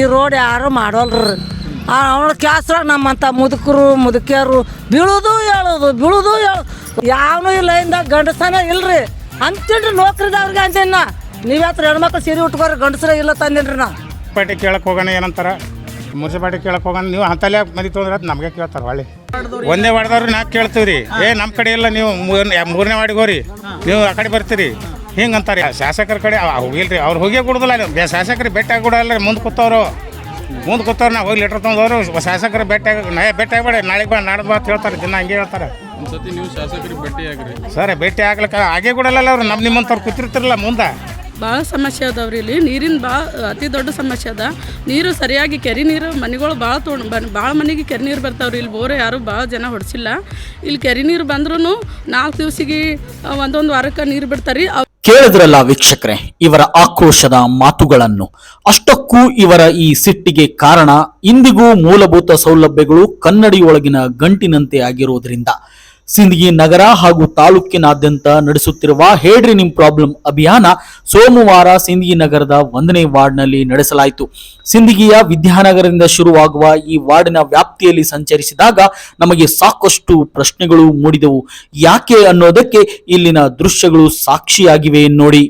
ಈ ರೋಡ್ ಯಾರು ಮಾಡೋಲ್ರಿ. ಅವಳ ಕ್ಯಾಸ್ರಾಗ ನಮ್ಮಂಥ ಮುದುಕಿಯರು ಬೀಳೋದು ಯಾವನು ಈ ಲೈನ್ದಾಗ ಗಂಡಸನೇ ಇಲ್ರಿ ಅಂತೇಳ್ರಿ. ನೌಕರಿದವ್ರಿಗೆ ಅಂದೇನ ನೀವು ಯಾತ್ರ ಹೆಣ್ಮಕ್ಳು ಸೀರೆ ಉಟ್ಕೋರಿ, ಗಂಡಸ್ರ ಇಲ್ಲ ತಂದೇನ್ರಿ. ನಾವು ಪಾಟಿ ಕೇಳಕ್ಕೆ ಹೋಗೋಣ ಏನಂತಾರ, ಮುನ್ಸಿಪಾಲ್ಟಿ ಕೇಳಕ್ಕೆ ಹೋಗೋಣ, ನೀವು ಅಂತಲ್ಲೇ ಮನೆ ತೊಂದ್ರೆ ಅದು ನಮಗೆ ಕೇಳ್ತಾರೆ. ಹೊಳ್ಳಿ ಒಂದೇ ವಾರ್ದವ್ರು ನಾಲ್ಕು ಕೇಳ್ತೀವಿ ರೀ. ನಮ್ಮ ಕಡೆ ಇಲ್ಲ, ನೀವು ಮೂರನೇ ವಾರ್ಡಿಗೆ ಹೋರಿ, ನೀವು ಆ ಕಡೆ ಬರ್ತೀರಿ ಹಿಂಗೆ ಅಂತಾರೆ. ಶಾಸಕರ ಕಡೆ ಹೋಗಿಲ್ರಿ, ಅವ್ರು ಹೋಗೇ ಕೊಡೋದಿಲ್ಲ. ಶಾಸಕರಿಗೆ ಭೇಟಿ ಆಗಿಬಿಡಲ್ಲ, ಮುಂದೆ ಕೂತವ್ರು ನಾವು ಹೋಗಿ ಲೆಟ್ರ್ ತೊಗೊಂಡವರು ಶಾಸಕರು ಭೇಟಿ ಆಗಬೇಡಿ, ನಾಳೆಗೆ ಬಾ ನಾಡ್ದು ಬಾ ಅಂತ ಹೇಳ್ತಾರೆ. ದಿನ ಹಂಗೆ ಹೇಳ್ತಾರೆ. ಒಂದ್ಸತಿ ನೀವು ಶಾಸಕರಿಗೆ ಭೇಟಿ ಆಗ್ರಿ ಸರ್. ಭೇಟಿ ಆಗ್ಲಿಕ್ಕೆ ಆಗೇ ಕೊಡಲ್ಲ ಅವ್ರು. ನಿಮ್ಮಂಥವ್ರು ಕೂತಿರ್ತಿರಲ್ಲ ಮುಂದೆ. ಭಾಳ ಸಮಸ್ಯೆ ಅದಾವ್ರಿ ಇಲ್ಲಿ. ನೀರಿನ ಅತಿ ದೊಡ್ಡ ಸಮಸ್ಯೆ ಅದ. ನೀರು ಸರಿಯಾಗಿ ಕೆರೆ ನೀರು ಮನೆಗಳು ಭಾಳ ಮನೆಗೆ ಕೆರೆ ನೀರು ಬರ್ತಾವ್ರಿ. ಇಲ್ಲಿ ಬೋರೆ ಯಾರು ಭಾಳ ಜನ ಹೊಡ್ಸಿಲ್ಲ. ಇಲ್ಲಿ ಕೆರೆ ನೀರು ಬಂದ್ರೂ 4 ದಿವಸಿಗೆ ಒಂದೊಂದು ವಾರಕ್ಕೆ ನೀರು ಬಿಡ್ತಾರೆ. ಕೇಳಿದ್ರಲ್ಲ ವೀಕ್ಷಕರೇ ಇವರ ಆಕ್ರೋಶದ ಮಾತುಗಳನ್ನು. ಅಷ್ಟಕ್ಕೂ ಇವರ ಈ ಸಿಟ್ಟಿಗೆ ಕಾರಣ ಇಂದಿಗೂ ಮೂಲಭೂತ ಸೌಲಭ್ಯಗಳು ಕನ್ನಡಿಯೊಳಗಿನ ಗಂಟಿನಂತೆ ಆಗಿರುವುದರಿಂದ ಸಿಂದಗಿ ನಗರ ಹಾಗೂ ತಾಲೂಕಿನಾದ್ಯಂತ ನಡೆಸುತ್ತಿರುವ ಹೇಳ್ರಿ ನಿಮ್ ಪ್ರಾಬ್ಲಮ್ ಅಭಿಯಾನ ಸೋಮವಾರ ಸಿಂದಗಿ ನಗರದ 1ನೇ ವಾರ್ಡ್ನಲ್ಲಿ ನಡೆಸಲಾಯಿತು. ಸಿಂದಗಿಯ ವಿದ್ಯಾನಗರದಿಂದ ಶುರುವಾಗುವ ಈ ವಾರ್ಡಿನ ವ್ಯಾಪ್ತಿಯಲ್ಲಿ ಸಂಚರಿಸಿದಾಗ ನಮಗೆ ಸಾಕಷ್ಟು ಪ್ರಶ್ನೆಗಳು ಮೂಡಿದವು. ಯಾಕೆ ಅನ್ನೋದಕ್ಕೆ ಇಲ್ಲಿನ ದೃಶ್ಯಗಳು ಸಾಕ್ಷಿಯಾಗಿವೆ ನೋಡಿ.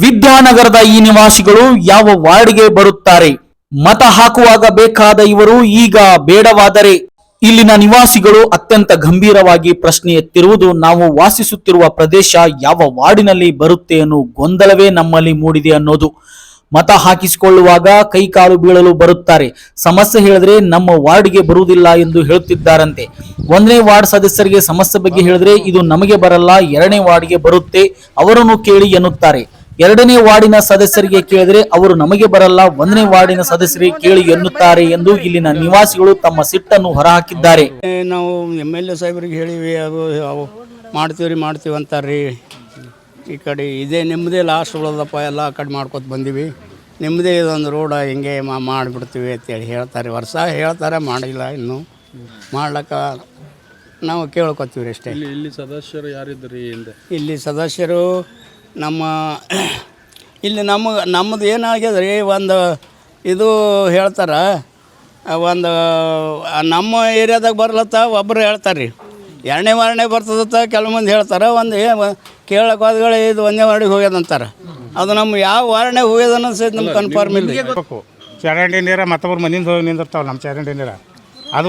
ವಿದ್ಯಾನಗರದ ಈ ನಿವಾಸಿಗಳು ಯಾವ ವಾರ್ಡ್ಗೆ ಬರುತ್ತಾರೆ? ಮತ ಹಾಕುವಾಗ ಬೇಕಾದ ಇವರು ಈಗ ಬೇಡವಾದರೆ? ಇಲ್ಲಿನ ನಿವಾಸಿಗಳು ಅತ್ಯಂತ ಗಂಭೀರವಾಗಿ ಪ್ರಶ್ನೆ ಎತ್ತಿರುವುದು ನಾವು ವಾಸಿಸುತ್ತಿರುವ ಪ್ರದೇಶ ಯಾವ ವಾರ್ಡಿನಲ್ಲಿ ಬರುತ್ತೆ ಅನ್ನೋ ಗೊಂದಲವೇ ನಮ್ಮಲ್ಲಿ ಮೂಡಿದೆ ಅನ್ನೋದು. ಮತ ಹಾಕಿಸಿಕೊಳ್ಳುವಾಗ ಕೈಕಾಲು ಬೀಳಲು ಬರುತ್ತಾರೆ. ಸಮಸ್ಯೆ ಹೇಳಿದ್ರೆ ನಮ್ಮ ವಾರ್ಡ್ಗೆ ಬರುವುದಿಲ್ಲ ಎಂದು ಹೇಳುತ್ತಿದ್ದಾರಂತೆ. 1ನೇ ವಾರ್ಡ್ ಸದಸ್ಯರಿಗೆ ಸಮಸ್ಯೆ ಬಗ್ಗೆ ಹೇಳಿದ್ರೆ ಇದು ನಮಗೆ ಬರಲ್ಲ, 2ನೇ ವಾರ್ಡ್ಗೆ ಬರುತ್ತೆ, ಅವರನ್ನು ಕೇಳಿ ಎನ್ನುತ್ತಾರೆ. 2ನೇ ವಾರ್ಡಿನ ಸದಸ್ಯರಿಗೆ ಕೇಳಿದ್ರೆ ಅವರು ನಮಗೆ ಬರಲ್ಲ, 1ನೇ ವಾರ್ಡಿನ ಸದಸ್ಯರಿಗೆ ಕೇಳಿ ಎನ್ನುತ್ತಾರೆ ಎಂದು ಇಲ್ಲಿನ ನಿವಾಸಿಗಳು ತಮ್ಮ ಸಿಟ್ಟನ್ನು ಹೊರಹಾಕಿದ್ದಾರೆ. ನಾವು MLA ಸಾಹೇಬರಿಗೆ ಹೇಳಿವಿ, ಅವು ಮಾಡ್ತೀವಿ ಅಂತಾರ್ರಿ. ಈ ಕಡೆ ಇದೇ ನಿಮ್ಮದೇ ಲಾಸ್ಟ್ ಉಳದಪ್ಪ, ಎಲ್ಲ ಆ ಕಡೆ ಮಾಡ್ಕೊತ ಬಂದೀವಿ, ನಿಮ್ಮದೇ ಇದೊಂದು ರೋಡ ಹಿಂಗೆ ಮಾಡಿಬಿಡ್ತೀವಿ ಅಂತೇಳಿ ಹೇಳ್ತಾರೆ. ವರ್ಷ ಹೇಳ್ತಾರೆ, ಮಾಡಿಲ್ಲ. ಇನ್ನು ಮಾಡ್ಲಿಕ್ಕೆ ನಾವು ಕೇಳ್ಕೊತೀವಿ ಅಷ್ಟೇ. ಇಲ್ಲಿ ಸದಸ್ಯರು ಯಾರಿದ್ರಿ? ಇಲ್ಲಿ ಸದಸ್ಯರು ಇಲ್ಲಿ ನಮ್ಮದು ಏನಾಗ್ಯದ ರೀ, ಒಂದು ಇದು ಹೇಳ್ತಾರೆ, ಒಂದು ನಮ್ಮ ಏರಿಯಾದಾಗ ಬರ್ಲತ್ತ ಒಬ್ಬರು ಹೇಳ್ತಾರೆ ರೀ, 2ನೇ ವಾರ್ಡ್ನೇ ಬರ್ತದತ್ತ ಕೆಲವು ಮಂದಿ ಹೇಳ್ತಾರೆ. ಒಂದು ಕೇಳಕ್ಕೆ ಹೋದ್ಗಳು ಇದು 1ನೇ ವಾರ್ಡಿಗೆ ಹೋಗ್ಯದಂತಾರೆ. ಅದು ನಮ್ಮ ಯಾವ ವಾರ್ಡ್ನಾಗ ಹೋಗ್ಯದನ್ನ ಸಹಿತ ನಮ್ಗೆ ಕನ್ಫರ್ಮ್ ಇಲ್ಲ. ಚರಂಡಿ ನೀರು ಮತ್ತೊಬ್ಬರು ಮನೆಯಿಂದ ಹೋಗಿ ನಿಂದಿರ್ತಾವೆ ನಮ್ಮ ಚರಂಡಿ ನೀರು. ಅದು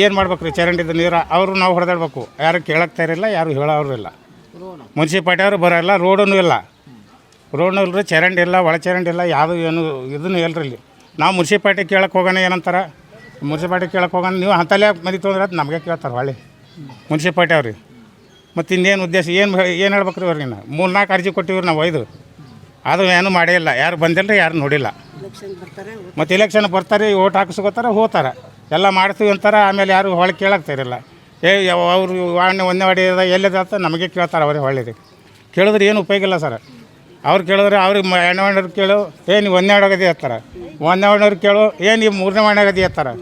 ಏನು ಮಾಡ್ಬೇಕು ರೀ? ಚರಂಡಿದ ನೀರು ಅವರು ನಾವು ಹೊಡೆದಾಡ್ಬೇಕು. ಯಾರು ಕೇಳಕ್ತಾ ಇರಲಿಲ್ಲ, ಯಾರು ಹೇಳೋರಿಲ್ಲ. ಮುನ್ಸಿಪಾಲ್ಟಿಯವರು ಬರೋಲ್ಲ, ರೋಡೂ ಇಲ್ಲ ರೀ, ಚರಂಡಿ ಇಲ್ಲ, ಒಳ ಚರಂಡಿ ಇಲ್ಲ, ಯಾವುದು ಏನು ಇದನ್ನು ಇಲ್ಲರಿ. ಇಲ್ಲಿ ನಾವು ಮುನ್ಸಿಪಾಲ್ಟಿ ಕೇಳಕ್ಕೆ ಹೋಗೋಣ ಏನಂತಾರೆ, ಮುನ್ಸಿಪಾಲ್ಟಿ ಕೇಳಕ್ಕೆ ಹೋಗೋಣ, ನೀವು ಅಂತಲ್ಲೇ ಮನೆ ತೊಂದ್ರೆ ಅದು ನಮಗೆ ಕೇಳ್ತಾರೆ. ಹೊಳ್ಳಿ ಮುನ್ಸಿಪಾಲ್ಟಿ ಅವ್ರಿ ಮತ್ತು ಇನ್ನೇನು ಉದ್ದೇಶ ಏನು ಹೇಳ್ಬೇಕು ರೀ ಅವ್ರಿಗೆ? 3-4 ಅರ್ಜಿ ಕೊಟ್ಟಿವ್ರಿ ನಾವು 5, ಅದು ಏನೂ ಮಾಡೇ ಇಲ್ಲ. ಯಾರು ಬಂದಿಲ್ಲ ರೀ, ಯಾರು ನೋಡಿಲ್ಲ. ಮತ್ತು ಇಲೆಕ್ಷನ್ ಬರ್ತಾರೆ, ಓಟ್ ಹಾಕಿಸ್ಕೋತಾರೆ, ಹೋಗ್ತಾರೆ, ಎಲ್ಲ ಮಾಡ್ತೀವಿ ಅಂತಾರೆ. ಆಮೇಲೆ ಯಾರು ಹೊಳೆ ಕೇಳಾಕ್ತಾರಿಲ್ಲ. ಅವರು 1ನೇ ವಾರ್ಡ್ ಎಲ್ಲಿದೆ ಅಂತ ನಮಗೆ ಕೇಳ್ತಾರೆ. ಅವ್ರಿಗೆ ಹೊಳ್ಳಿರಿ ಕೇಳಿದ್ರೆ ಏನು ಉಪಯೋಗ ಇಲ್ಲ ಸರ್. ಅವ್ರು ಕೇಳಿದ್ರೆ ಅವ್ರಿಗೆ 2ನೇ ವಾರ್ಡ್ನವ್ರು ಕೇಳು, ನೀವು 1ನೇ ವಾರ್ಡ್ ಆಗದಿ ಹೇಳ್ತಾರೆ. 1ನೇ ವಾರ್ಡ್ನವ್ರು ಕೇಳು, ನೀವು 3ನೇ ವಾರ್ಡ್ ಆಗದಿ ಹೇಳ್ತಾರೆ.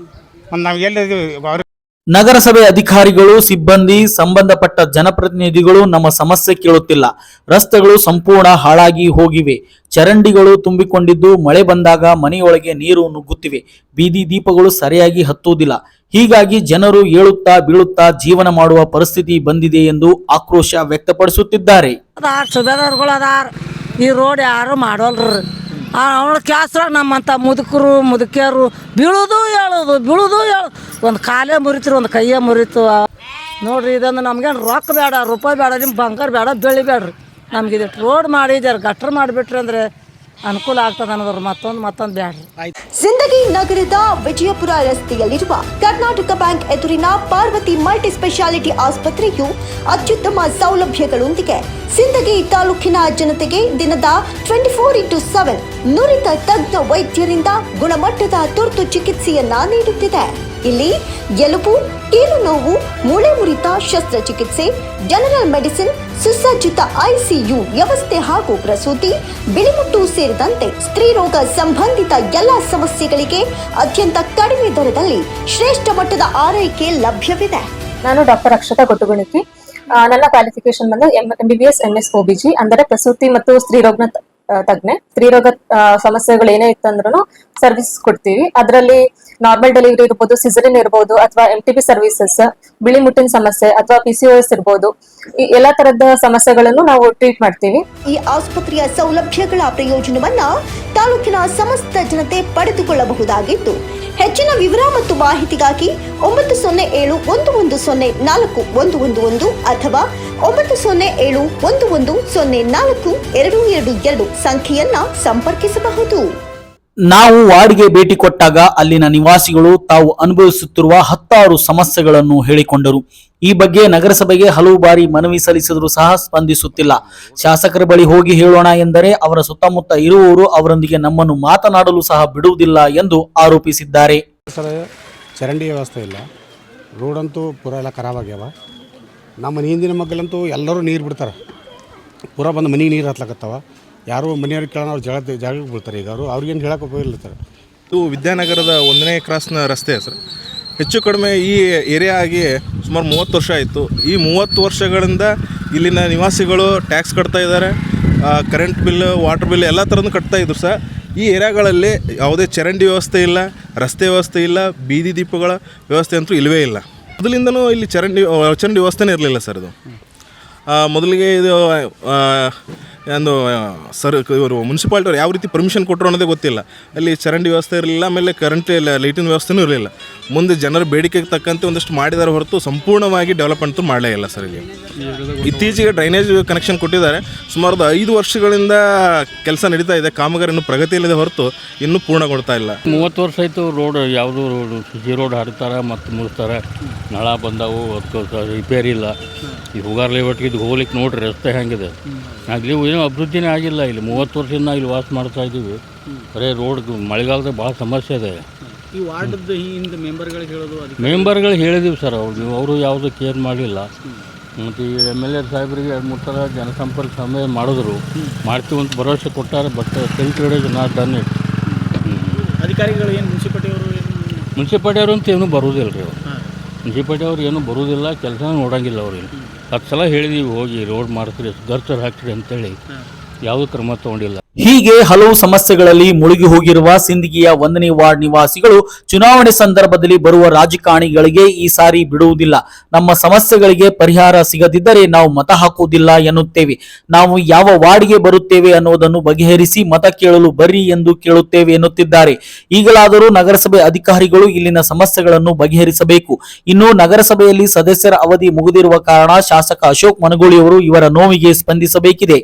ಮತ್ತು ನಾವು ಎಲ್ಲಿದ್ದೀವಿ? ಅವ್ರಿಗೆ ನಗರಸಭೆ ಅಧಿಕಾರಿಗಳು, ಸಿಬ್ಬಂದಿ, ಸಂಬಂಧಪಟ್ಟ ಜನಪ್ರತಿನಿಧಿಗಳು ನಮ್ಮ ಸಮಸ್ಯೆ ಕೇಳುತ್ತಿಲ್ಲ. ರಸ್ತೆಗಳು ಸಂಪೂರ್ಣ ಹಾಳಾಗಿ ಹೋಗಿವೆ, ಚರಂಡಿಗಳು ತುಂಬಿಕೊಂಡಿದ್ದು ಮಳೆ ಬಂದಾಗ ಮನೆಯೊಳಗೆ ನೀರು ನುಗ್ಗುತ್ತಿವೆ, ಬೀದಿ ದೀಪಗಳು ಸರಿಯಾಗಿ ಹತ್ತುವುದಿಲ್ಲ. ಹೀಗಾಗಿ ಜನರು ಏಳುತ್ತಾ ಬೀಳುತ್ತಾ ಜೀವನ ಮಾಡುವ ಪರಿಸ್ಥಿತಿ ಬಂದಿದೆ ಎಂದು ಆಕ್ರೋಶ ವ್ಯಕ್ತಪಡಿಸುತ್ತಿದ್ದಾರೆ. ಈ ರೋಡ್ ಯಾರು ಮಾಡೋಲ್ರಿ. ಅವಳ ಕ್ಯಾಸ್ರಾಗ ನಮ್ಮಂಥ ಮುದುಕಿಯರು ಬೀಳೋದು ಒಂದು ಕಾಲೇ ಮುರಿತ್ರಿ, ಒಂದು ಕೈಯೇ ಮುರಿತು ನೋಡ್ರಿ. ಇದೊಂದು ನಮ್ಗೇನು ರೊಕ್ಕ ಬೇಡ, ರೂಪಾಯಿ ಬೇಡ, ನಿಮ್ಮ ಬಂಗಾರ ಬೇಡ, ಬೆಳಿ ಬೇಡ್ರಿ. ನಮ್ಗೆ ಇದು ರೋಡ್ ಮಾಡಿ ಗಟ್ರ ಮಾಡಿಬಿಟ್ರಿ ಅಂದರೆ ಅನುಕೂಲ ಆಗ್ತದೆ ಅನ್ನೋದ್ರ ಮತ್ತೊಂದು ಬ್ಯಾಡ್ರಿ. ಸಿಂದಗಿ ನಗರದ ವಿಜಯಪುರ ರಸ್ತೆಯಲ್ಲಿರುವ ಕರ್ನಾಟಕ ಬ್ಯಾಂಕ್ ಎದುರಿನ ಪಾರ್ವತಿ ಮಲ್ಟಿ ಸ್ಪೆಷಾಲಿಟಿ ಆಸ್ಪತ್ರೆಯು ಅತ್ಯುತ್ತಮ ಸೌಲಭ್ಯಗಳೊಂದಿಗೆ ಸಿಂದಗಿ ತಾಲೂಕಿನ ಜನತೆಗೆ ದಿನದ 24x7 ನುರಿತ ತಜ್ಞ ವೈದ್ಯರಿಂದ ಗುಣಮಟ್ಟದ ತುರ್ತು ಚಿಕಿತ್ಸೆಯನ್ನ ನೀಡುತ್ತಿದೆ. ಇಲ್ಲಿ ಎಲುಬು, ಕೀಲು ನೋವು, ಮೂಳೆ ಮುರಿತ ಶಸ್ತ್ರಚಿಕಿತ್ಸೆ, ಜನರಲ್ ಮೆಡಿಸಿನ್, ಸುಸಜ್ಜಿತ ಐಸಿಯು ವ್ಯವಸ್ಥೆ ಹಾಗೂ ಪ್ರಸೂತಿ, ಬಿಳಿಮುಟ್ಟು ಸೇರಿದಂತೆ ಸ್ತ್ರೀ ರೋಗ ಸಂಬಂಧಿತ ಎಲ್ಲ ಸಮಸ್ಯೆಗಳಿಗೆ ಅತ್ಯಂತ ಕಡಿಮೆ ದರದಲ್ಲಿ ಶ್ರೇಷ್ಠ ಮಟ್ಟದ ಆರೈಕೆ ಲಭ್ಯವಿದೆ. ನಾನು ಡಾಕ್ಟರ್ ಅಕ್ಷತಾ ಗೊಟ್ಟುಗುಣಿಕಿ. ನನ್ನ ಕ್ವಾಲಿಫಿಕೇಶನ್ ಬಂದು MBBS MS OBG ಅಂದರೆ ಪ್ರಸೂತಿ ಮತ್ತು ಸ್ತ್ರೀರೋಗ ತಜ್ಞೆ. ಸ್ತ್ರೀರೋಗ ಸಮಸ್ಯೆಗಳು ಏನೇ ಇತ್ತಂದ್ರೂ ಸರ್ವಿಸ್ ಕೊಡ್ತೀವಿ. ಅದರಲ್ಲಿ ನಾರ್ಮಲ್ ಡೆಲಿವರಿ ಇರ್ಬೋದು, ಸಿಸರಿನ್ ಇರ್ಬೋದು, ಅಥವಾ MTP ಸರ್ವಿಸಸ್, ಬಿಳಿ ಮುಟ್ಟಿನ ಸಮಸ್ಯೆ ಅಥವಾ PCOS ಇರ್ಬೋದು, ಈ ಎಲ್ಲಾ ತರದ ಸಮಸ್ಯೆಗಳನ್ನು ನಾವು ಟ್ರೀಟ್ ಮಾಡ್ತೀವಿ. ಈ ಆಸ್ಪತ್ರೆಯ ಸೌಲಭ್ಯಗಳ ಪ್ರಯೋಜನವನ್ನ ತಾಲೂಕಿನ ಸಮಸ್ತ ಜನತೆ ಪಡೆದುಕೊಳ್ಳಬಹುದಾಗಿದ್ದು, ಹೆಚ್ಚಿನ ವಿವರ ಮತ್ತು ಮಾಹಿತಿಗಾಗಿ 907-110-411 ಅಥವಾ 907-110-422 ಸಂಖ್ಯೆಯನ್ನ ಸಂಪರ್ಕಿಸಬಹುದು. ನಾವು ವಾರ್ಡ್ಗೆ ಭೇಟಿ ಕೊಟ್ಟಾಗ ಅಲ್ಲಿನ ನಿವಾಸಿಗಳು ತಾವು ಅನುಭವಿಸುತ್ತಿರುವ 10 ಸಮಸ್ಯೆಗಳನ್ನು ಹೇಳಿಕೊಂಡರು. ಈ ಬಗ್ಗೆ ನಗರಸಭೆಗೆ ಹಲವು ಬಾರಿ ಮನವಿ ಸಲ್ಲಿಸಿದರೂ ಸಹ ಸ್ಪಂದಿಸುತ್ತಿಲ್ಲ. ಶಾಸಕರ ಬಳಿ ಹೋಗಿ ಹೇಳೋಣ ಎಂದರೆ ಅವರ ಸುತ್ತಮುತ್ತ ಇರುವವರು ಅವರೊಂದಿಗೆ ನಮ್ಮನ್ನು ಮಾತನಾಡಲು ಸಹ ಬಿಡುವುದಿಲ್ಲ ಎಂದು ಆರೋಪಿಸಿದ್ದಾರೆ. ಚರಂಡಿ ವ್ಯವಸ್ಥೆ ಇಲ್ಲ, ರೋಡಂತೂ ಪೂರ ಎಲ್ಲ ಖರಾಬ್ ಆಗ್ಯಾವ. ನಮ್ಮ ಹಿಂದಿನ ಮಗ್ಗಲಂತೂ ಎಲ್ಲರೂ ನೀರು ಬಿಡ್ತಾರೆ, ಪೂರ ಬಂದು ಮನೆಗೆ ನೀರು ಹತ್ಲಕತ್ತಾವ. ಯಾರು ಮನೆಯವ್ರಿಗೆ ಕೇಳೋಣ, ಅವ್ರು ಜಾಗಕ್ಕೆ ಬೀಳ್ತಾರೆ. ಈಗ ಅವ್ರಿಗೇನು ಹೇಳಕ್ಕೆ ಉಪಯೋಗಿರ್ತಾರೆ. ಇದು ವಿದ್ಯಾನಗರದ 1ನೇ ಕ್ರಾಸ್ನ ರಸ್ತೆ ಸರ್. ಹೆಚ್ಚು ಕಡಿಮೆ ಈ ಏರಿಯಾ ಆಗಿ ಸುಮಾರು 30 ವರ್ಷ ಆಯಿತು. ಈ 30 ವರ್ಷಗಳಿಂದ ಇಲ್ಲಿನ ನಿವಾಸಿಗಳು ಟ್ಯಾಕ್ಸ್ ಕಟ್ತಾ ಇದ್ದಾರೆ, ಕರೆಂಟ್ ಬಿಲ್, ವಾಟರ್ ಬಿಲ್ ಎಲ್ಲ ಥರನೂ ಕಟ್ತಾ ಇದ್ರು ಸರ್. ಈ ಏರಿಯಾಗಳಲ್ಲಿ ಯಾವುದೇ ಚರಂಡಿ ವ್ಯವಸ್ಥೆ ಇಲ್ಲ, ರಸ್ತೆ ವ್ಯವಸ್ಥೆ ಇಲ್ಲ, ಬೀದಿ ದೀಪಗಳ ವ್ಯವಸ್ಥೆ ಅಂತೂ ಇಲ್ಲವೇ ಇಲ್ಲ. ಮೊದಲಿಂದನೂ ಇಲ್ಲಿ ಚರಂಡಿ ವ್ಯವಸ್ಥೆನೇ ಇರಲಿಲ್ಲ ಸರ್. ಇದು ಮೊದಲಿಗೆ ಇದು ಒಂದು ಇವರು ಮುನ್ಸಿಪಾಲ್ಟಿಯವ್ರು ಯಾವ ರೀತಿ ಪರ್ಮಿಷನ್ ಕೊಟ್ಟರು ಅನ್ನೋದೇ ಗೊತ್ತಿಲ್ಲ. ಅಲ್ಲಿ ಚರಂಡಿ ವ್ಯವಸ್ಥೆ ಇರಲಿಲ್ಲ, ಆಮೇಲೆ ಕರೆಂಟ್ ಲೈಟಿನ ವ್ಯವಸ್ಥೆನೂ ಇರಲಿಲ್ಲ. ಮುಂದೆ ಜನರ ಬೇಡಿಕೆಗೆ ತಕ್ಕಂತೆ ಒಂದಷ್ಟು ಮಾಡಿದ್ದಾರೆ ಹೊರತು ಸಂಪೂರ್ಣವಾಗಿ ಡೆವಲಪ್ಮೆಂಟ್ ಮಾಡಲೇ ಇಲ್ಲ ಸರ್. ಇಲ್ಲಿ ಇತ್ತೀಚೆಗೆ ಡ್ರೈನೇಜ್ ಕನೆಕ್ಷನ್ ಕೊಟ್ಟಿದ್ದಾರೆ. ಸುಮಾರು 5 ವರ್ಷಗಳಿಂದ ಕೆಲಸ ನಡೀತಾ ಇದೆ, ಕಾಮಗಾರಿ ಇನ್ನೂ ಪ್ರಗತಿಯಲ್ಲಿದೆ ಹೊರತು ಇನ್ನೂ ಪೂರ್ಣಗೊಳ್ತಾ ಇಲ್ಲ. 30 ವರ್ಷ ಆಯಿತು. ರೋಡ್ ಯಾವುದು ಸಿಸಿ ರೋಡ್ ಹಾಡ್ತಾರೆ ಮತ್ತು ಮುಗಿಸ್ತಾರೆ, ನಳ ಬಂದವು, ರಿಪೇರಿ ಇಲ್ಲ. ಈ ಹುಗಾರ್ಲಿ ಒಟ್ಟಿಗೆ ಇದು ಹೋಗ್ಲಿಕ್ಕೆ ನೋಡ್ರಿ ರಸ್ತೆ ಹೆಂಗಿದೆ. ಆಗಲಿ ಏನೂ ಅಭಿವೃದ್ಧಿನೇ ಆಗಿಲ್ಲ. ಇಲ್ಲಿ 30 ವರ್ಷದಿಂದ ಇಲ್ಲಿ ವಾಸ ಮಾಡ್ತಾ ಇದ್ದೀವಿ. ಬರೀ ರೋಡ್ ಮಳೆಗಾಲದ ಭಾಳ ಸಮಸ್ಯೆ ಇದೆ. ಈ ವಾರ್ಡ್ದು ಹಿಂದೆ ಮೆಂಬರ್ಗಳಿಗೆ ಹೇಳೋದು, ಮೆಂಬರ್ಗಳು ಹೇಳಿದೀವಿ ಸರ್. ಅವರು ಯಾವುದೂ ಕೇರ್ ಮಾಡಲಿಲ್ಲ. ಮತ್ತು ಈ MLA ಸಾಹೇಬರಿಗೆ 2-3 ಸಲ ಜನಸಂಪರ್ಕ ಸಭೆ ಮಾಡಿದ್ರು, ಮಾಡ್ತೀವಿ ಅಂತ ಭರವಸೆ ಕೊಟ್ಟಾರೆ. But territory not done it. ಅಧಿಕಾರಿಗಳು ಏನು ಮುನ್ಸಿಪಾಲ್ಟಿಯವರು ಅಂತ ಏನೂ ಬರೋದಿಲ್ಲ ರೀ. ಮುನ್ಸಿಪಾಲ್ಟಿಯವ್ರು ಏನೂ ಬರೋದಿಲ್ಲ, ಕೆಲಸ ನೋಡೋಂಗಿಲ್ಲ ಅವ್ರಿಗೆ. 10 ಸಲ ಹೇಳಿದೀವಿ ಹೋಗಿ ರೋಡ್ ಮಾಡ್ತೀರಿ, ಗರ್ಚರ್ ಹಾಕ್ತೀರಿ ಅಂತೇಳಿ, ಯಾವುದೂ ಕ್ರಮ ತಗೊಂಡಿಲ್ಲ. ಹೀಗೆ ಹಲವು ಸಮಸ್ಯೆಗಳಲ್ಲಿ ಮುಳುಗಿ ಹೋಗಿರುವ ಸಿಂದಗಿಯ 1ನೇ ವಾರ್ಡ್ ನಿವಾಸಿಗಳು ಚುನಾವಣೆ ಸಂದರ್ಭದಲ್ಲಿ ಬರುವ ರಾಜಕಾರಣಿಗಳಿಗೆ ಈ ಸಾರಿ ಬಿಡುವುದಿಲ್ಲ. ನಮ್ಮ ಸಮಸ್ಯೆಗಳಿಗೆ ಪರಿಹಾರ ಸಿಗದಿದ್ದರೆ ನಾವು ಮತ ಹಾಕುವುದಿಲ್ಲ ಎನ್ನುತ್ತೇವೆ. ನಾವು ಯಾವ ವಾರ್ಡ್ಗೆ ಬರುತ್ತೇವೆ ಅನ್ನುವುದನ್ನು ಬಗೆಹರಿಸಿ ಮತ ಕೇಳಲು ಬರ್ರಿ ಎಂದು ಕೇಳುತ್ತೇವೆ ಎನ್ನುತ್ತಿದ್ದಾರೆ. ಈಗಲಾದರೂ ನಗರಸಭೆ ಅಧಿಕಾರಿಗಳು ಇಲ್ಲಿನ ಸಮಸ್ಯೆಗಳನ್ನು ಬಗೆಹರಿಸಬೇಕು. ಇನ್ನು ನಗರಸಭೆಯಲ್ಲಿ ಸದಸ್ಯರ ಅವಧಿ ಮುಗಿದಿರುವ ಕಾರಣ ಶಾಸಕ ಅಶೋಕ್ ಮನಗೋಳಿಯವರು ಇವರ ನೋವಿಗೆ ಸ್ಪಂದಿಸಬೇಕಿದೆ.